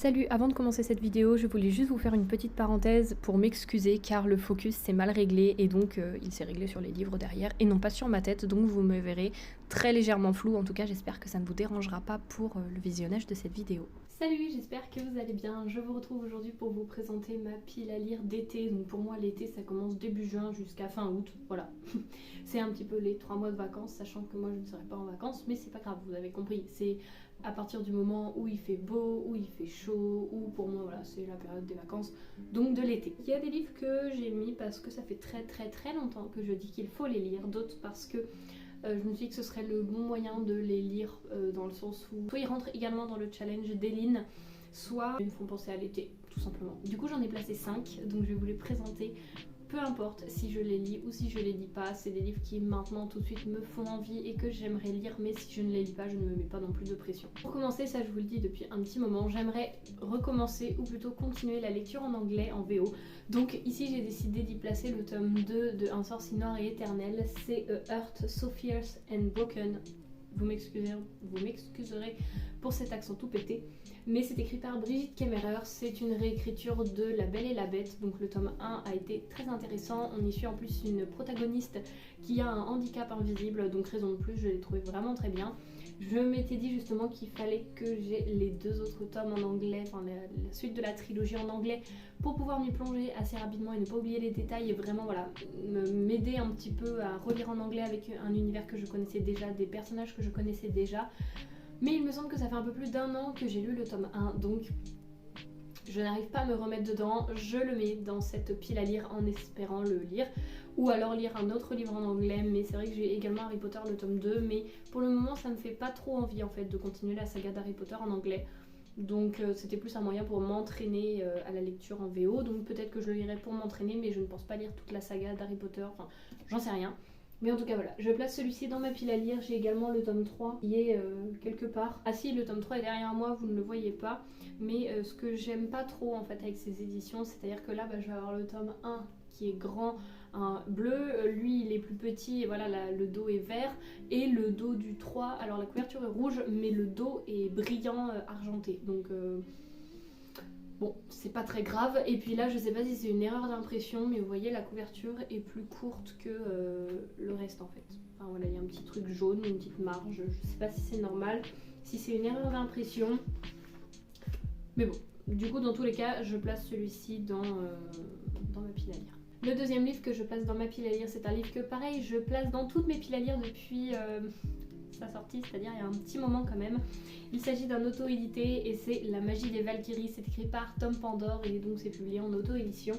Salut, avant de commencer cette vidéo, je voulais juste vous faire une petite parenthèse pour m'excuser car le focus s'est mal réglé et donc il s'est réglé sur les livres derrière et non pas sur ma tête, donc vous me verrez très légèrement flou. En tout cas, j'espère que ça ne vous dérangera pas pour le visionnage de cette vidéo. Salut, j'espère que vous allez bien. Je vous retrouve aujourd'hui pour vous présenter ma pile à lire d'été. Donc pour moi, l'été, ça commence début juin jusqu'à fin août. Voilà, c'est un petit peu les 3 mois de vacances, sachant que moi, je ne serai pas en vacances, mais c'est pas grave, vous avez compris. C'est à partir du moment où il fait beau, où il fait chaud, ou pour moi, voilà, c'est la période des vacances, donc de l'été. Il y a des livres que j'ai mis parce que ça fait très longtemps que je dis qu'il faut les lire, d'autres parce que je me suis dit que ce serait le bon moyen de les lire dans le sens où soit ils rentrent également dans le challenge d'Eline, soit ils me font penser à l'été, tout simplement. Du coup, j'en ai placé 5, donc je vais vous les présenter. Peu importe si je les lis ou si je les lis pas, c'est des livres qui maintenant tout de suite me font envie et que j'aimerais lire, mais si je ne les lis pas, je ne me mets pas non plus de pression. Pour commencer, ça je vous le dis depuis un petit moment, j'aimerais recommencer ou plutôt continuer la lecture en anglais, en VO. Donc ici j'ai décidé d'y placer le tome 2 de Un sort si noir et éternel, c'est A Heart So Fierce and Broken. Vous m'excuserez pour cet accent tout pété, mais c'est écrit par Brigitte Kemmerer, c'est une réécriture de La Belle et la Bête, donc le tome 1 a été très intéressant, on y suit en plus une protagoniste qui a un handicap invisible, donc raison de plus, je l'ai trouvé vraiment très bien. Je m'étais dit justement qu'il fallait que j'ai les 2 autres tomes en anglais, enfin la suite de la trilogie en anglais, pour pouvoir m'y plonger assez rapidement et ne pas oublier les détails et vraiment voilà, m'aider un petit peu à relire en anglais avec un univers que je connaissais déjà, des personnages que je connaissais déjà. Mais il me semble que ça fait un peu plus d'1 an que j'ai lu le tome 1, donc je n'arrive pas à me remettre dedans, je le mets dans cette pile à lire en espérant le lire, ou alors lire un autre livre en anglais, mais c'est vrai que j'ai également Harry Potter le tome 2, mais pour le moment ça me fait pas trop envie en fait de continuer la saga d'Harry Potter en anglais, donc c'était plus un moyen pour m'entraîner à la lecture en VO, donc peut-être que je le lirai pour m'entraîner, mais je ne pense pas lire toute la saga d'Harry Potter, enfin j'en sais rien. Mais en tout cas voilà, je place celui-ci dans ma pile à lire, j'ai également le tome 3 qui est quelque part. Ah si, le tome 3 est derrière moi, vous ne le voyez pas, mais ce que j'aime pas trop en fait avec ces éditions, c'est-à-dire que là je vais avoir le tome 1 qui est grand, un bleu, lui il est plus petit et voilà le dos est vert, et le dos du 3, alors la couverture est rouge mais le dos est brillant argenté, donc bon, c'est pas très grave. Et puis là, je sais pas si c'est une erreur d'impression, mais vous voyez, la couverture est plus courte que le reste en fait. Enfin voilà, il y a un petit truc jaune, une petite marge. Je sais pas si c'est normal, si c'est une erreur d'impression. Mais bon, du coup, dans tous les cas, je place celui-ci dans ma pile à lire. Le deuxième livre que je place dans ma pile à lire, c'est un livre que pareil, je place dans toutes mes piles à lire depuis sa sortie, c'est-à-dire il y a un petit moment quand même. Il s'agit d'un auto-édité et c'est La magie des Valkyries, c'est écrit par Tom Pandore et donc c'est publié en auto-édition.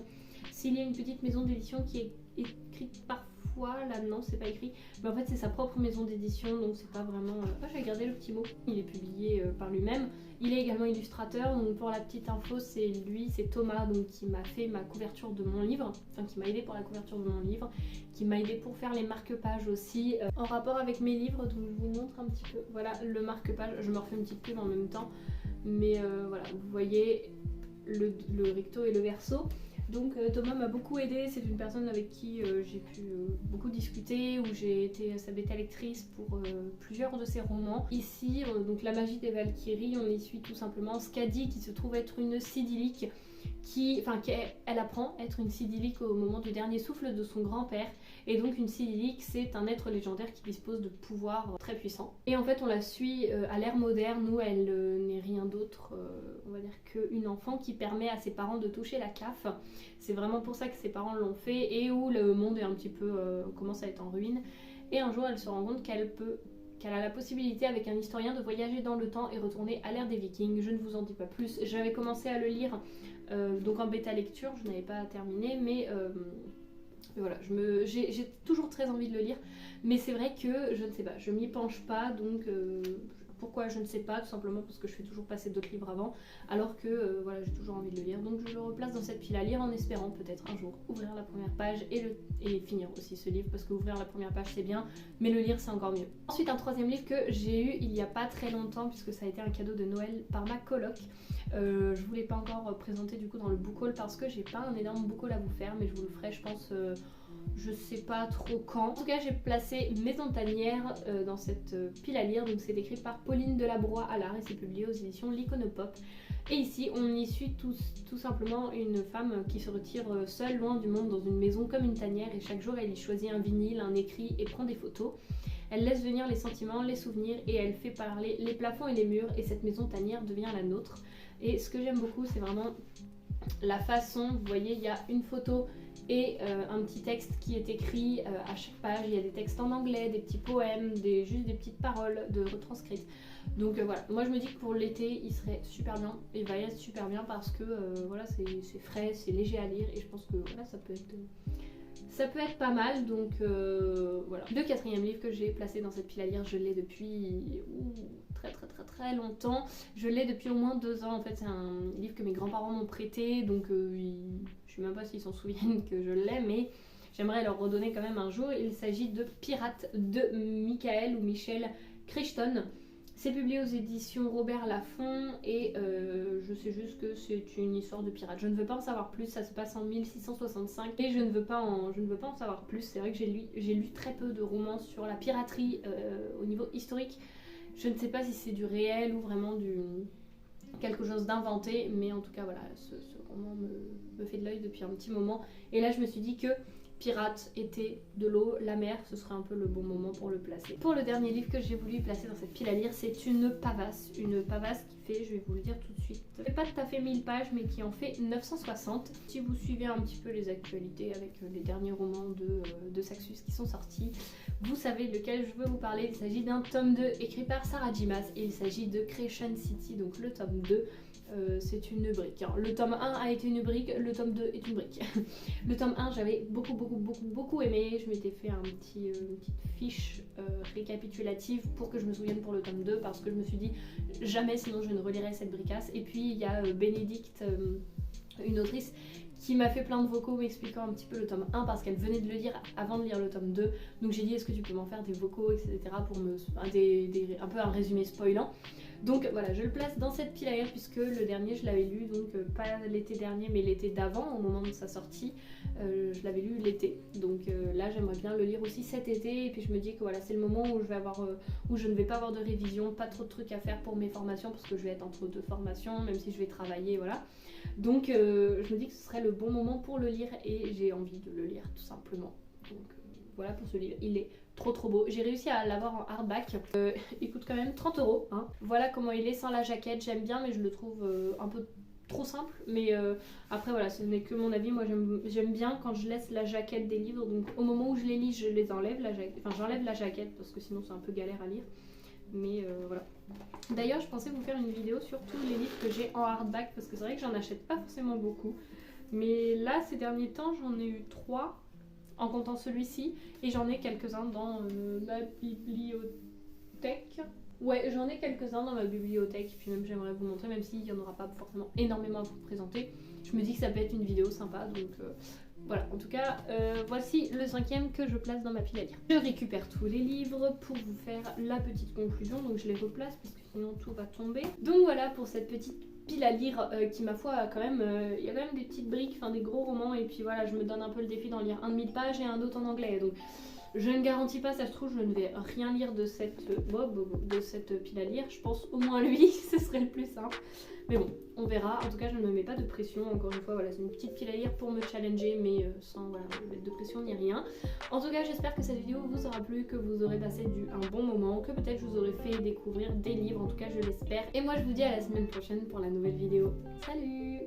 S'il y a une petite maison d'édition qui est écrite parfois, là non c'est pas écrit, mais en fait c'est sa propre maison d'édition, donc c'est pas vraiment... Ah, j'ai gardé le petit mot. Il est publié par lui-même, il est également illustrateur, donc pour la petite info c'est lui, c'est Thomas donc, qui m'a fait ma couverture de mon livre, enfin qui m'a aidé pour la couverture de mon livre, qui m'a aidé pour faire les marque-pages aussi, en rapport avec mes livres, donc je vous montre un petit peu, voilà le marque-page, je me refais une petite pub en même temps, mais voilà, vous voyez le recto et le verso. Donc Thomas m'a beaucoup aidé, c'est une personne avec qui j'ai pu beaucoup discuter, où j'ai été sa bêta-lectrice pour plusieurs de ses romans. Ici, donc La magie des Valkyries, on y suit tout simplement Skadi qui se trouve être une Sidilique, elle apprend à être une Sidilique au moment du dernier souffle de son grand-père, et donc une Sidilique c'est un être légendaire qui dispose de pouvoirs très puissants. Et en fait on la suit à l'ère moderne où elle n'est rien d'autre, on va dire qu'une enfant qui permet à ses parents de toucher la CAF. C'est vraiment pour ça que ses parents l'ont fait et où le monde est un petit peu commence à être en ruine. Et un jour elle se rend compte qu'elle a la possibilité avec un historien de voyager dans le temps et retourner à l'ère des Vikings. Je ne vous en dis pas plus. J'avais commencé à le lire donc en bêta lecture, je n'avais pas terminé, mais voilà, j'ai toujours très envie de le lire, mais c'est vrai que je ne sais pas, je m'y penche pas, donc pourquoi je ne sais pas, tout simplement parce que je fais toujours passer d'autres livres avant, alors que voilà, j'ai toujours envie de le lire, donc je le replace dans cette pile à lire en espérant peut-être un jour ouvrir la première page et finir aussi ce livre, parce que ouvrir la première page c'est bien, mais le lire c'est encore mieux. Ensuite un troisième livre que j'ai eu il n'y a pas très longtemps, puisque ça a été un cadeau de Noël par ma coloc. Je vous l'ai pas encore présenté du coup dans le book haul parce que j'ai pas un énorme book haul à vous faire, mais je vous le ferai je pense je sais pas trop quand. En tout cas, j'ai placé Maison Tanière dans cette pile à lire. Donc c'est écrit par Pauline Delabroix Allard et c'est publié aux éditions L'Iconopop. Et ici, on y suit tout simplement une femme qui se retire seule, loin du monde, dans une maison comme une tanière. Et chaque jour, elle y choisit un vinyle, un écrit et prend des photos. Elle laisse venir les sentiments, les souvenirs et elle fait parler les plafonds et les murs. Et cette maison tanière devient la nôtre. Et ce que j'aime beaucoup, c'est vraiment la façon, vous voyez, il y a une photo et un petit texte qui est écrit à chaque page. Il y a des textes en anglais, des petits poèmes, juste des petites paroles de retranscrites. Donc voilà, moi je me dis que pour l'été il serait super bien, il va y être super bien parce que voilà, c'est frais, c'est léger à lire et je pense que voilà, ça peut être pas mal. Donc voilà. Le 4e livre que j'ai placé dans cette pile à lire, je l'ai depuis très longtemps. Je l'ai depuis au moins 2 ans en fait. C'est un livre que mes grands-parents m'ont prêté, donc je sais même pas s'ils s'en souviennent que je l'ai, mais j'aimerais leur redonner quand même un jour. Il s'agit de Pirates de Michael ou Michel Crichton. C'est publié aux éditions Robert Laffont et je sais juste que c'est une histoire de pirate. Je ne veux pas en savoir plus, ça se passe en 1665 et je ne veux pas en savoir plus. C'est vrai que j'ai lu très peu de romans sur la piraterie au niveau historique. Je ne sais pas si c'est du réel ou vraiment quelque chose d'inventé, mais en tout cas voilà, ce roman me fait de l'œil depuis un petit moment. Et là je me suis dit que Pirates, été, de l'eau, la mer, ce serait un peu le bon moment pour le placer. Pour le dernier livre que j'ai voulu placer dans cette pile à lire, c'est une pavasse. Une pavasse qui fait, je vais vous le dire tout de suite, pas tout à fait 1000 pages, mais qui en fait 960. Si vous suivez un petit peu les actualités avec les derniers romans de Saxus qui sont sortis, vous savez lequel je veux vous parler. Il s'agit d'un tome 2 écrit par Sarah J. Maas et il s'agit de Creation City, donc le tome 2. C'est une brique. Hein. Le tome 1 a été une brique, le tome 2 est une brique. Le tome 1, j'avais beaucoup aimé. Je m'étais fait une petite fiche récapitulative pour que je me souvienne pour le tome 2 parce que je me suis dit jamais sinon je ne relirai cette bricasse. Et puis il y a Bénédicte, une autrice, qui m'a fait plein de vocaux m'expliquant un petit peu le tome 1 parce qu'elle venait de le lire avant de lire le tome 2. Donc j'ai dit est-ce que tu peux m'en faire des vocaux, etc. pour un peu un résumé spoilant. Donc voilà, je le place dans cette pile à lire puisque le dernier je l'avais lu, donc pas l'été dernier mais l'été d'avant, au moment de sa sortie. Je l'avais lu l'été, donc là j'aimerais bien le lire aussi cet été. Et puis je me dis que voilà, c'est le moment où je ne vais pas avoir de révision, pas trop de trucs à faire pour mes formations parce que je vais être entre 2 formations, même si je vais travailler, voilà. Donc je me dis que ce serait le bon moment pour le lire et j'ai envie de le lire tout simplement. Donc voilà pour ce livre, il est trop beau. J'ai réussi à l'avoir en hardback. Il coûte quand même 30 €. Hein. Voilà comment il est sans la jaquette. J'aime bien, mais je le trouve un peu trop simple. Mais après, voilà, ce n'est que mon avis. Moi, j'aime bien quand je laisse la jaquette des livres. Donc, au moment où je les lis, je les enlève. J'enlève la jaquette parce que sinon, c'est un peu galère à lire. Mais voilà. D'ailleurs, je pensais vous faire une vidéo sur tous les livres que j'ai en hardback parce que c'est vrai que j'en achète pas forcément beaucoup. Mais là, ces derniers temps, j'en ai eu 3. En comptant celui-ci, et j'en ai quelques-uns dans ma bibliothèque. Ouais, j'en ai quelques-uns dans ma bibliothèque, puis même j'aimerais vous montrer, même s'il n'y en aura pas forcément énormément à vous présenter. Je me dis que ça peut être une vidéo sympa, donc voilà. En tout cas, voici le 5e que je place dans ma pile à lire. Je récupère tous les livres pour vous faire la petite conclusion, donc je les replace parce que sinon tout va tomber. Donc voilà pour cette petite pile à lire qui ma foi quand même il y a quand même des petites briques, enfin des gros romans et puis voilà, je me donne un peu le défi d'en lire un de 1000 pages et un autre en anglais, donc je ne garantis pas, ça se trouve je ne vais rien lire de cette pile à lire. Je pense au moins lui, ce serait le plus simple, mais bon on verra. En tout cas je ne me mets pas de pression, encore une fois voilà, c'est une petite pile à lire pour me challenger mais sans voilà, mettre de pression ni rien. En tout cas j'espère que cette vidéo vous aura plu, que vous aurez passé un bon moment, que peut-être je vous aurai fait découvrir des livres, en tout cas je l'espère. Et moi je vous dis à la semaine prochaine pour la nouvelle vidéo. Salut!